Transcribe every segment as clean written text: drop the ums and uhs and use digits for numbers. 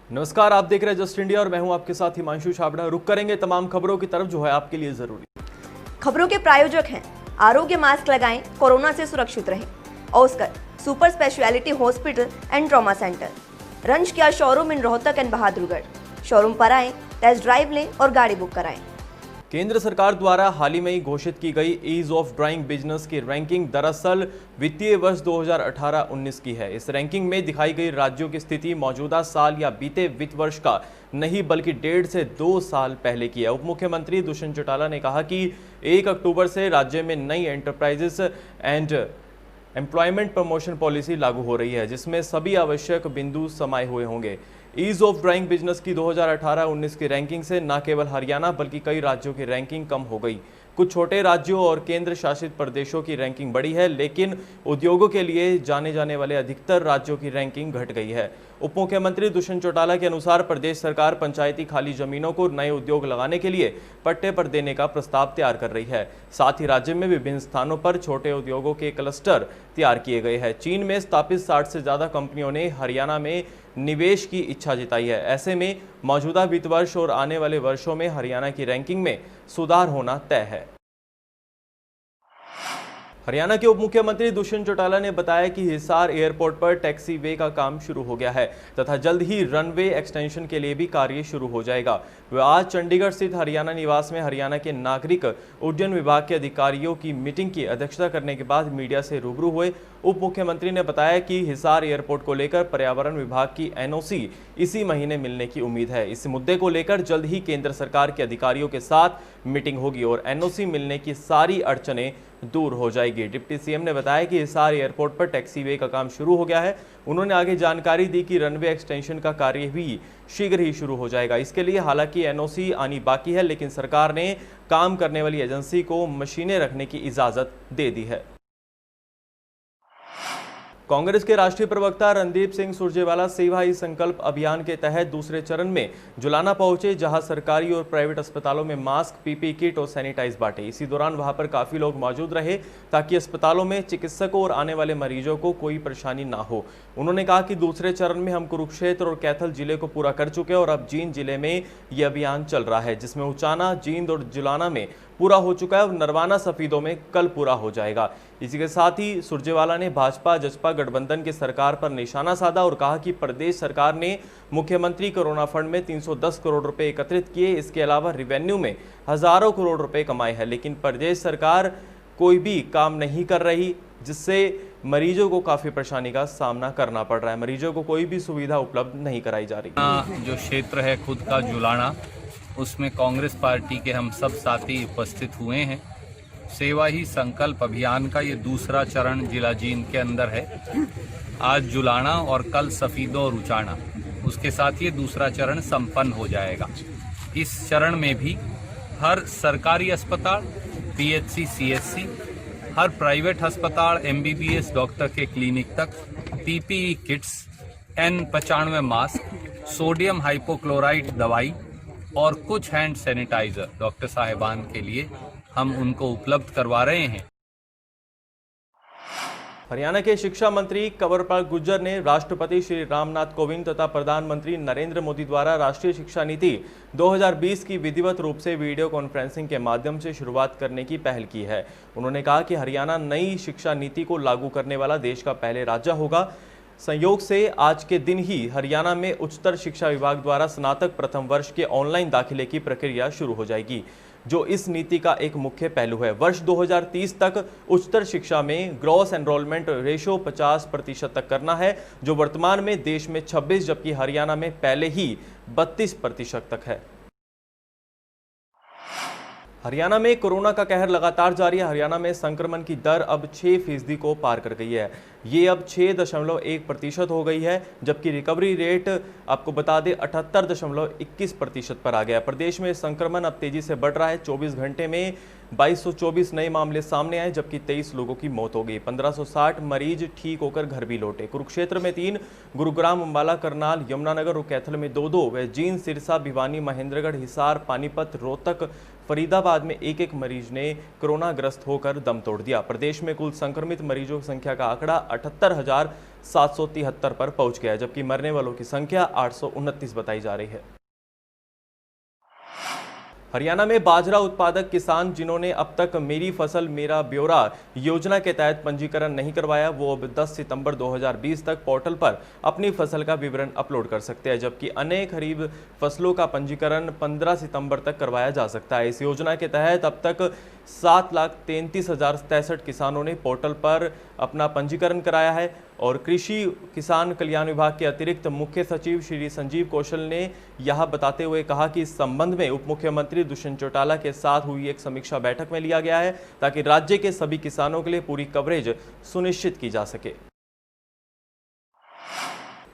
नमस्कार, आप देख रहे हैं जस्ट इंडिया और मैं हूं आपके साथ हिमांशु छाबड़ा। रुक करेंगे तमाम खबरों की तरफ जो है आपके लिए जरूरी। खबरों के प्रायोजक हैं आरोग्य मास्क लगाएं, कोरोना से सुरक्षित रहें। Oscar super speciality hospital and trauma centre, रंज किया showroom in Rohtak and Bahadurgarh. Showroom पर आएं, टेस्ट ड्राइव लें और गाड़ी बुक कराएं। केंद्र सरकार द्वारा हाल ही में ही घोषित की गई ईज ऑफ डूइंग बिजनेस की रैंकिंग दरअसल वित्तीय वर्ष 2018-19 की है। इस रैंकिंग में दिखाई गई राज्यों की स्थिति मौजूदा साल या बीते वित्त वर्ष का नहीं बल्कि 1.5 से 2 साल पहले की है। उप मुख्यमंत्री दुष्यंत चौटाला ने कहा कि 1 अक्टूबर से राज्य में नई enterprises and employment promotion policy लागू हो रही है, जिसमें सभी आवश्यक बिंदु समाये हुए होंगे। ईज ऑफ डूइंग बिजनेस की 2018-19 की रैंकिंग से न केवल हरियाणा बल्कि कई राज्यों की रैंकिंग कम हो गई। कुछ छोटे राज्यों और केंद्र शासित प्रदेशों की रैंकिंग बढ़ी है, लेकिन उद्योगों के लिए जाने जाने वाले अधिकतर राज्यों की रैंकिंग घट गई है। उप मुख्यमंत्री दुष्यंत चौटाला के अनुसार प्रदेश सरकार पंचायती खाली जमीनों को नए उद्योग लगाने के लिए पट्टे पर देने का प्रस्ताव तैयार कर रही है। साथ ही राज्य में विभिन्न स्थानों पर छोटे उद्योगों के क्लस्टर तैयार किए गए हैं। चीन में स्थापित 60 से ज्यादा कंपनियों ने हरियाणा में निवेश की इच्छा जताई है। ऐसे में मौजूदा वित्त वर्ष और आने वाले वर्षों में हरियाणा की रैंकिंग में सुधार होना तय है। हरियाणा के उप मुख्यमंत्री दुष्यंत चौटाला ने बताया कि हिसार एयरपोर्ट पर टैक्सी वे का काम शुरू हो गया है तथा जल्द ही रनवे एक्सटेंशन के लिए भी कार्य शुरू हो जाएगा। वे आज चंडीगढ़ स्थित हरियाणा निवास में हरियाणा के नागरिक उड्डयन विभाग के अधिकारियों की मीटिंग की अध्यक्षता करने के बाद मीडिया से रूबरू हुए। उप मुख्यमंत्री ने बताया कि हिसार एयरपोर्ट को लेकर पर्यावरण विभाग की एनओसी इसी महीने मिलने की उम्मीद है। इस मुद्दे को लेकर जल्द ही केंद्र सरकार के अधिकारियों के साथ मीटिंग होगी और एनओसी मिलने की सारी अड़चनें दूर हो जाएगी। डिप्टी सीएम ने बताया कि हिसार एयरपोर्ट पर टैक्सी वे का काम शुरू हो गया है। उन्होंने आगे जानकारी दी कि रनवे एक्सटेंशन का कार्य भी शीघ्र ही शुरू हो जाएगा। इसके लिए हालांकि एनओसी आनी बाकी है, लेकिन सरकार ने काम करने वाली एजेंसी को मशीनें रखने की इजाजत दे दी है। कांग्रेस के राष्ट्रीय प्रवक्ता रणदीप सिंह सुरजेवाला सेवा ही संकल्प अभियान के तहत दूसरे चरण में जुलाना पहुंचे, जहां सरकारी और प्राइवेट अस्पतालों में मास्क, पीपीई किट और सैनिटाइज बांटे। इसी दौरान वहां पर काफी लोग मौजूद रहे ताकि अस्पतालों में चिकित्सकों और आने वाले मरीजों को कोई परेशानी ना हो। उन्होंने कहा कि दूसरे चरण में हम कुरुक्षेत्र और कैथल जिले को पूरा कर चुके हैं और अब जींद जिले में यह अभियान चल रहा है, जिसमें उचाना, जींद और जुलाना में पूरा हो चुका है और नरवाना सफीदों में कल पूरा हो जाएगा। इसी के साथ ही सुरजेवाला ने भाजपा जसपा गठबंधन की सरकार पर निशाना साधा और कहा कि प्रदेश सरकार ने मुख्यमंत्री कोरोना फंड में 310 करोड़ रुपए एकत्रित किए। इसके अलावा रेवेन्यू में हजारों करोड़ रुपए कमाए हैं, लेकिन प्रदेश सरकार कोई भी काम नहीं कर रही, जिससे मरीजों को काफी परेशानी का सामना करना पड़ रहा है। मरीजों को कोई भी सुविधा उपलब्ध नहीं कराई जा रही। जो क्षेत्र है खुद का जुलाना, उसमें कांग्रेस पार्टी के हम सब साथी उपस्थित हुए हैं। सेवा ही संकल्प अभियान का ये दूसरा चरण जिला जींद के अंदर है। आज जुलाना और कल सफीदों और उचाना, उसके साथ ये दूसरा चरण संपन्न हो जाएगा। इस चरण में भी हर सरकारी अस्पताल, पीएचसी, सीएचसी, हर प्राइवेट अस्पताल, एमबीबीएस डॉक्टर के क्लिनिक तक PPE kits, N95 mask, sodium hypochlorite दवाई और कुछ हैंड सैनिटाइजर डॉक्टर साहिबान के लिए हम उनको उपलब्ध करवा रहे हैं। हरियाणा के शिक्षा मंत्री कंवरपाल गुर्जर ने राष्ट्रपति श्री रामनाथ कोविंद तथा प्रधानमंत्री नरेंद्र मोदी द्वारा राष्ट्रीय शिक्षा नीति 2020 की विधिवत रूप से वीडियो कॉन्फ्रेंसिंग के माध्यम से शुरुआत करने की पहल की है। उन्होंने कहा कि हरियाणा नई शिक्षा नीति को लागू करने वाला देश का पहले राज्य होगा। संयोग से आज के दिन ही हरियाणा में उच्चतर शिक्षा विभाग द्वारा स्नातक प्रथम वर्ष के ऑनलाइन दाखिले की प्रक्रिया शुरू हो जाएगी, जो इस नीति का एक मुख्य पहलू है। वर्ष 2030 तक उच्चतर शिक्षा में ग्रॉस एनरोलमेंट रेशो 50% तक करना है, जो वर्तमान में देश में 26 जबकि हरियाणा में पहले ही 32% तक है। हरियाणा में कोरोना का कहर लगातार जारी है। हरियाणा में संक्रमण की दर अब 6% को पार कर गई है। ये अब 6.1% हो गई है, जबकि रिकवरी रेट आपको बता दें 78.21% पर आ गया। प्रदेश में संक्रमण अब तेजी से बढ़ रहा है। 24 घंटे में 2224 नए मामले सामने आए, जबकि 23 लोगों की मौत हो गई। 1560 मरीज ठीक होकर घर भी लौटे। कुरुक्षेत्र में 3, गुरुग्राम, अंबाला, करनाल, यमुनानगर और कैथल में 2-2, व जींद, सिरसा, भिवानी, महेंद्रगढ़, हिसार, पानीपत, रोहतक, फरीदाबाद में 1-1 मरीज ने कोरोना ग्रस्त होकर दम तोड़ दिया। प्रदेश में कुल संक्रमित मरीजों की संख्या का आंकड़ा 773 पर पहुंच गया, जबकि मरने वालों की संख्या 829 बताई जा रही है। हरियाणा में बाजरा उत्पादक किसान जिन्होंने अब तक मेरी फसल मेरा ब्यौरा योजना के तहत पंजीकरण नहीं करवाया, वो अब 10 सितंबर 2020 तक पोर्टल पर अपनी फसल का विवरण अपलोड कर सकते हैं, जबकि अन्य खरीफ फसलों का पंजीकरण 15 सितंबर तक करवाया जा सकता है। इस योजना के तहत अब तक 7,33,063 किसानों ने पोर्टल पर अपना पंजीकरण कराया है और कृषि किसान कल्याण विभाग के अतिरिक्त मुख्य सचिव श्री संजीव कौशल ने यह बताते हुए कहा कि इस संबंध में उप मुख्यमंत्री दुष्यंत चौटाला के साथ हुई एक समीक्षा बैठक में लिया गया है ताकि राज्य के सभी किसानों के लिए पूरी कवरेज सुनिश्चित की जा सके।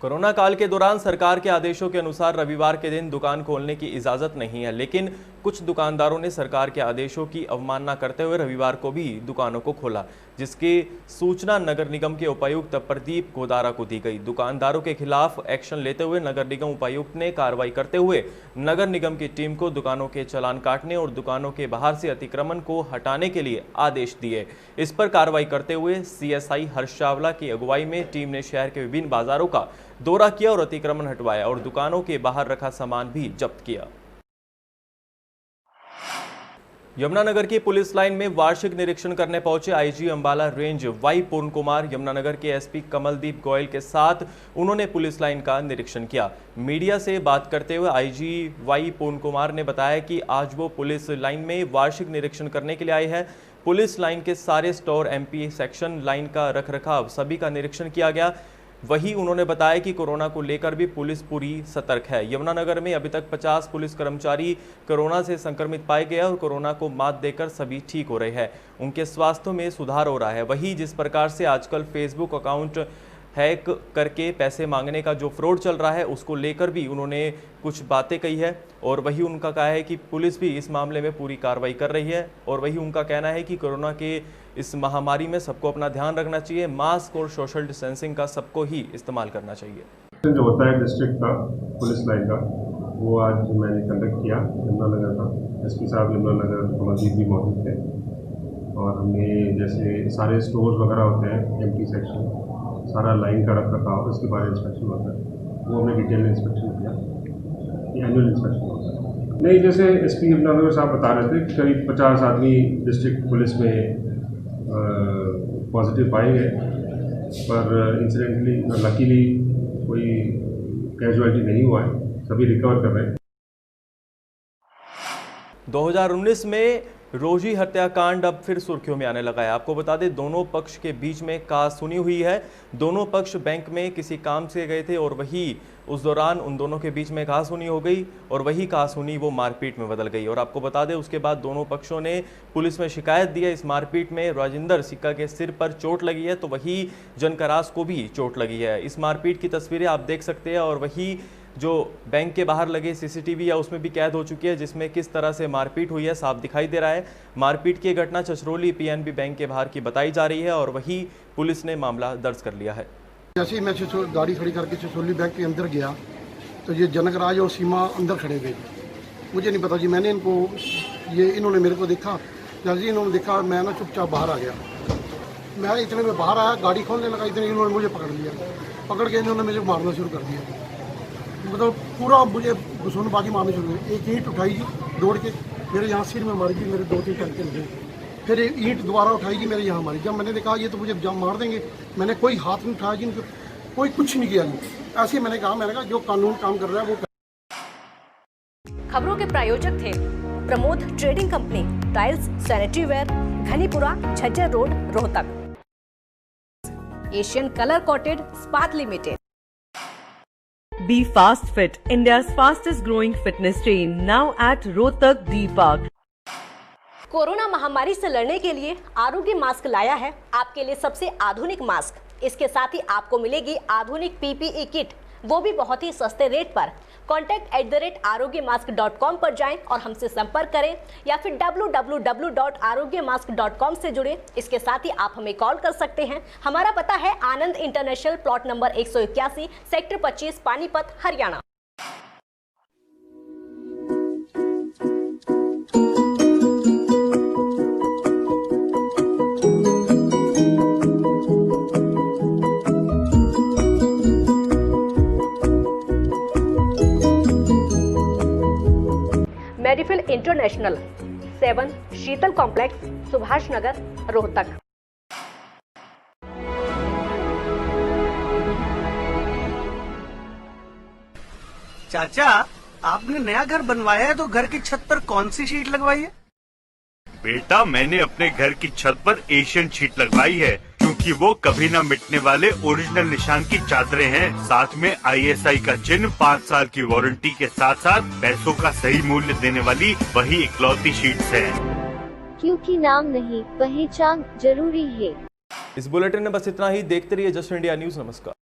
कोरोना काल के दौरान सरकार के आदेशों के अनुसार रविवार के दिन दुकान खोलने की इजाजत नहीं है, लेकिन कुछ दुकानदारों ने सरकार के आदेशों की अवमानना करते हुए रविवार को भी दुकानों को खोला, जिसकी सूचना नगर निगम के उपायुक्त प्रदीप गोदारा को दी गई। दुकानदारों के खिलाफ एक्शन लेते हुए नगर निगम उपायुक्त ने कार्रवाई करते हुए नगर निगम की टीम को दुकानों के चालान काटने और दुकानों के बाहर से अतिक्रमण को हटाने के लिए आदेश दिए। इस पर कार्रवाई करते हुए सीएसआई हर्ष चावला की अगुवाई में टीम ने शहर के विभिन्न बाजारों का दौरा किया और अतिक्रमण हटवाया और दुकानों के बाहर रखा सामान भी जब्त किया। यमुनानगर की पुलिस लाइन में वार्षिक निरीक्षण करने पहुंचे आईजी अंबाला रेंज वाई पूर्ण कुमार यमुनानगर के एसपी कमलदीप गोयल के साथ उन्होंने पुलिस लाइन का निरीक्षण किया। मीडिया से बात करते हुए आईजी वाई पूर्ण कुमार ने बताया कि आज वो पुलिस लाइन में वार्षिक निरीक्षण करने के लिए आए हैं। पुलिस लाइन के सारे स्टोर, एमपी सेक्शन, लाइन का रखरखाव सभी का निरीक्षण किया गया। वहीं उन्होंने बताया कि कोरोना को लेकर भी पुलिस पूरी सतर्क है। यमुनानगर में अभी तक 50 पुलिस कर्मचारी कोरोना से संक्रमित पाए गए और कोरोना को मात देकर सभी ठीक हो रहे हैं, उनके स्वास्थ्य में सुधार हो रहा है। वहीं जिस प्रकार से आजकल फेसबुक अकाउंट हैक करके पैसे मांगने का जो फ्रॉड चल रहा है, उसको लेकर भी उन्होंने कुछ बातें कही है और वही उनका कहा है कि पुलिस भी इस मामले में पूरी कार्रवाई कर रही है और वही उनका कहना है कि कोरोना के इस महामारी में सबको अपना ध्यान रखना चाहिए, मास्क और सोशल डिस्टेंसिंग का सबको ही इस्तेमाल करना चाहिए। जो होता है डिस्ट्रिक्ट का पुलिस लाइन का, वो आज मैंने कंडक्ट किया यमुनानगर का। एसपी साहब यमुनानगर कमलदीप भी मौजूद थे और हमने जैसे सारे स्टोर्स वगैरह होते हैं, एमटी सेक्शन, सारा लाइन का रख रखाव, इसके बारे में इंस्पेक्शन होता है, वो हमने डिटेल इंस्पेक्शन किया। एनुअल इंस्पेक्शन होता है। नहीं, जैसे एसपी यमुनानगर साहब बता रहे थे कि करीब 50 आदमी डिस्ट्रिक्ट पुलिस में पॉजिटिव पाए गए, पर इंसिडेंटली लकीली कोई कैजुअलिटी नहीं हुआ है, सभी रिकवर कर रहे हैं। 2019 में रोजी हत्याकांड अब फिर सुर्खियों में आने लगा है। आपको बता दें, दोनों पक्ष के बीच में कहासुनी हुई है। दोनों पक्ष बैंक में किसी काम से गए थे और वही उस दौरान उन दोनों के बीच में कहासुनी हो गई और वही कहासुनी वो मारपीट में बदल गई। और आपको बता दें, उसके बाद दोनों पक्षों ने पुलिस में शिकायत दी है। इस मारपीट में राजिंदर सिक्का के सिर पर चोट लगी है तो वही जनकरास को भी चोट लगी है। इस मारपीट की तस्वीरें आप देख सकते हैं और वही जो बैंक के बाहर लगे सीसीटीवी है उसमें भी कैद हो चुकी है, जिसमें किस तरह से मारपीट हुई है साफ दिखाई दे रहा है। मारपीट की घटना छछरौली पीएनबी बैंक के बाहर की बताई जा रही है और वही पुलिस ने मामला दर्ज कर लिया है। जैसे ही मैं गाड़ी खड़ी करके छछरौली बैंक के अंदर गया तो ये जनकराज और सीमा अंदर खड़े थे। मुझे नहीं पता जी, मैंने इन्होंने मेरे को देखा। जैसे ही इन्होंने देखा, मैं ना चुपचाप बाहर आ गया। मैं इतने में बाहर आया, गाड़ी खोलने लगा, इतने इन्होंने मुझे पकड़ लिया। पकड़ के इन्होंने मुझे मारना शुरू कर दिया, मतलब पूरा मुझे घुसनबाजी मारनी शुरू हुई। एक ईंट उठाई जी दौड़ के, मेरे यहाँ सिर में मारी जी, मेरे 2-3 टंके लगे। फिर ईंट दोबारा उठाई जी, मेरे यहाँ मारी। जब मैंने देखा ये तो मुझे जब मार देंगे, मैंने कोई हाथ नहीं उठाया जी, कोई कुछ नहीं किया जी। ऐसे ही मैंने कहा जो कानून काम कर रहा है वो। खबरों के प्रायोजक थे Pramod Trading Company, tiles, sanitary ware, Ghanipura, Jhajjar road, Rohtak. Asian Colour Coated Ispat Limited. Be Fast Fit, India's fastest growing fitness chain, now at Rohtak D Park. Corona महामारी से लड़ने के लिए आरोग्य मास्क लाया है आपके लिए सबसे आधुनिक मास्क। इसके साथ ही आपको मिलेगी आधुनिक पीपीई किट, वो भी बहुत ही सस्ते रेट पर। contact@arogyamask.com पर जाएं और हमसे संपर्क करें या फिर www.arogyamask.com से जुड़ें। इसके साथ ही आप हमें कॉल कर सकते हैं। हमारा पता है Anand International, plot number 181, sector 25, Panipat, Haryana. Medifil International, 7 Sheetal Complex, Subhash Nagar, Rohtak. चाचा, आपने नया घर बनवाया है तो घर की छत पर कौन सी शीट लगवाई है? बेटा, मैंने अपने घर की छत पर एशियन शीट लगवाई है, क्योंकि वो कभी न मिटने वाले ओरिजिनल निशान की चादरें हैं। साथ में ISI का चिन्ह, 5 साल की वारंटी के साथ साथ पैसों का सही मूल्य देने वाली वही इकलौती शीट्स है। क्योंकि नाम नहीं, पहचान जरूरी है। इस बुलेटिन में बस इतना ही। देखते रहिए जस्ट इंडिया न्यूज। नमस्कार।